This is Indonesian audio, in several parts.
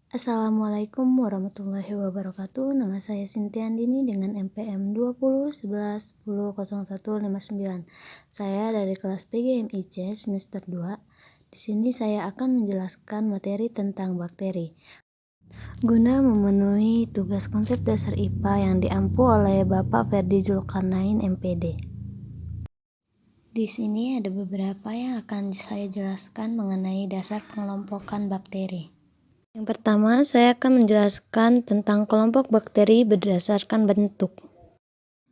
Assalamualaikum warahmatullahi wabarakatuh. Nama saya Sinti Andini dengan NPM 2011100159. Saya dari kelas PGMIC semester 2. Di sini saya akan menjelaskan materi tentang bakteri. Guna memenuhi tugas konsep dasar IPA yang diampu oleh Bapak Ferdi Zulkarnain MPD. Di sini ada beberapa yang akan saya jelaskan mengenai dasar pengelompokan bakteri. Yang pertama, saya akan menjelaskan tentang kelompok bakteri berdasarkan bentuk.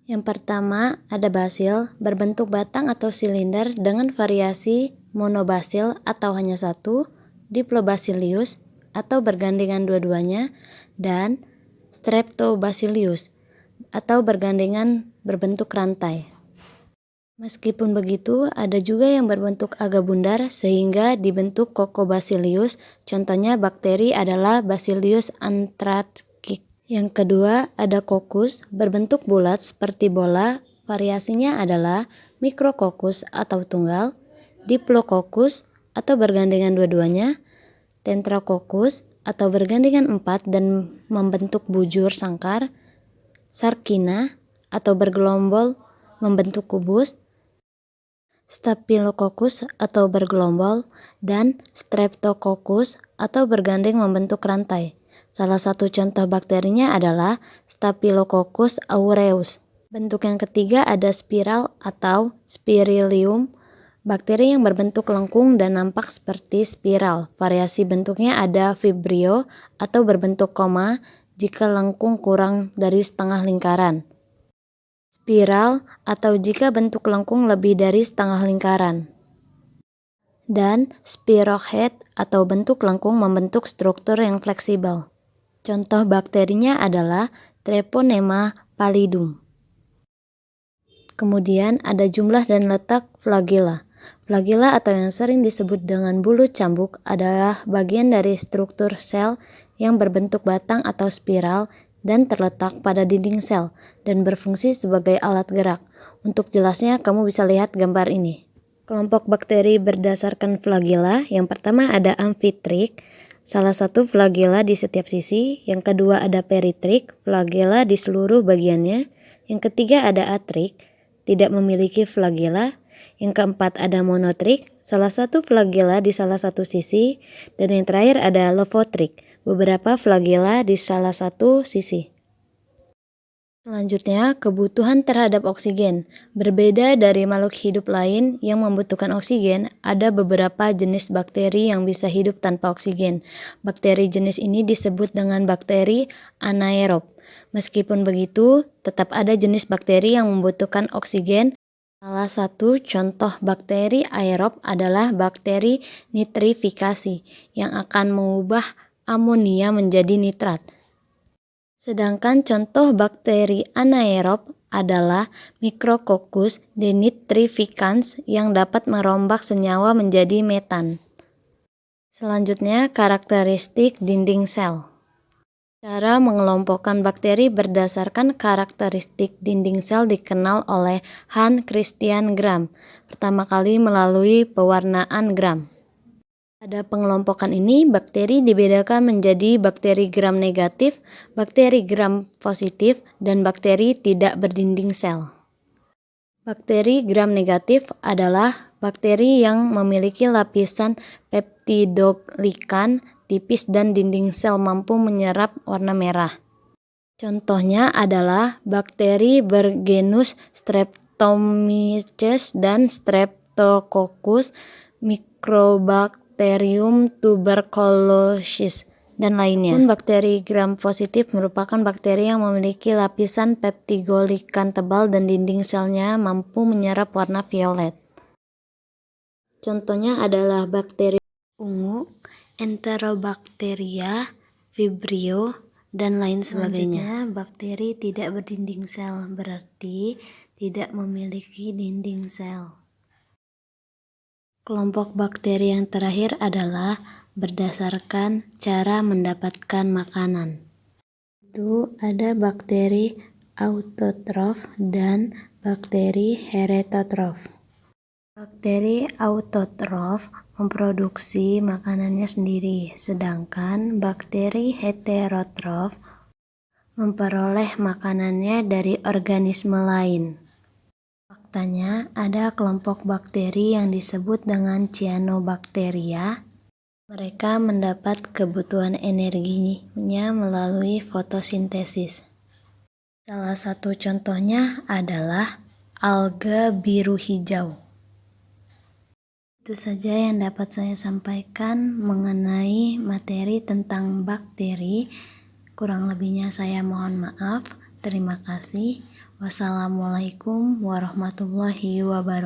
Yang pertama, ada basil berbentuk batang atau silinder dengan variasi monobasil atau hanya satu, diplobacillus atau bergandengan dua-duanya, dan streptobacillus atau bergandengan berbentuk rantai. Meskipun begitu, ada juga yang berbentuk agak bundar sehingga dibentuk Coccobacillus. Contohnya bakteri adalah Bacillus anthracis. Yang kedua, ada Coccus berbentuk bulat seperti bola. Variasinya adalah Micrococcus atau tunggal, Diplococcus atau bergandengan dua-duanya, Tetracoccus atau bergandengan empat dan membentuk bujur sangkar, Sarcina atau bergelombol membentuk kubus, Staphylococcus atau bergelombol, dan Streptococcus atau bergandeng membentuk rantai. Salah satu contoh bakterinya adalah Staphylococcus aureus. Bentuk yang ketiga ada spiral atau Spirillum, bakteri yang berbentuk lengkung dan nampak seperti spiral. Variasi bentuknya ada vibrio atau berbentuk koma jika lengkung kurang dari setengah lingkaran, spiral atau jika bentuk lengkung lebih dari setengah lingkaran, dan spirohet atau bentuk lengkung membentuk struktur yang fleksibel. Contoh bakterinya adalah Treponema pallidum. Kemudian ada jumlah dan letak flagella. Flagella atau yang sering disebut dengan bulu cambuk adalah bagian dari struktur sel yang berbentuk batang atau spiral dan terletak pada dinding sel dan berfungsi sebagai alat gerak. Untuk jelasnya, kamu bisa lihat gambar ini. Kelompok bakteri berdasarkan flagella, yang pertama ada amfitrik, salah satu flagella di setiap sisi. Yang kedua ada peritrik, flagella di seluruh bagiannya. Yang ketiga ada atrik, tidak memiliki flagella. Yang keempat ada monotrik, salah satu flagella di salah satu sisi. Dan yang terakhir ada lophotric, beberapa flagella di salah satu sisi. Selanjutnya, kebutuhan terhadap oksigen. Berbeda dari makhluk hidup lain yang membutuhkan oksigen, ada beberapa jenis bakteri yang bisa hidup tanpa oksigen. Bakteri jenis ini disebut dengan bakteri anaerob. Meskipun begitu, tetap ada jenis bakteri yang membutuhkan oksigen. Salah satu contoh bakteri aerob adalah bakteri nitrifikasi yang akan mengubah amonia menjadi nitrat. Sedangkan contoh bakteri anaerob adalah Micrococcus denitrificans yang dapat merombak senyawa menjadi metan. Selanjutnya, karakteristik dinding sel. Cara mengelompokkan bakteri berdasarkan karakteristik dinding sel dikenal oleh Hans Christian Gram pertama kali melalui pewarnaan Gram. Pada pengelompokan ini, bakteri dibedakan menjadi bakteri gram negatif, bakteri gram positif, dan bakteri tidak berdinding sel. Bakteri gram negatif adalah bakteri yang memiliki lapisan peptidoglikan tipis dan dinding sel mampu menyerap warna merah. Contohnya adalah bakteri bergenus Streptomyces dan Streptococcus, Microbacterium tuberculosis, dan lainnya. Bakteri gram positif merupakan bakteri yang memiliki lapisan peptidoglikan tebal dan dinding selnya mampu menyerap warna violet. Contohnya adalah bakteri ungu, Enterobacteria, Vibrio, dan lain sebagainya. Bakteri tidak berdinding sel berarti tidak memiliki dinding sel. Kelompok bakteri yang terakhir adalah berdasarkan cara mendapatkan makanan. Itu ada bakteri autotrof dan bakteri heterotrof. Bakteri autotrof memproduksi makanannya sendiri, sedangkan bakteri heterotrof memperoleh makanannya dari organisme lain. Faktanya, ada kelompok bakteri yang disebut dengan cyanobacteria. Mereka mendapat kebutuhan energinya melalui fotosintesis. Salah satu contohnya adalah alga biru hijau. Itu saja yang dapat saya sampaikan mengenai materi tentang bakteri. Kurang lebihnya saya mohon maaf. Terima kasih. Wassalamualaikum warahmatullahi wabarakatuh.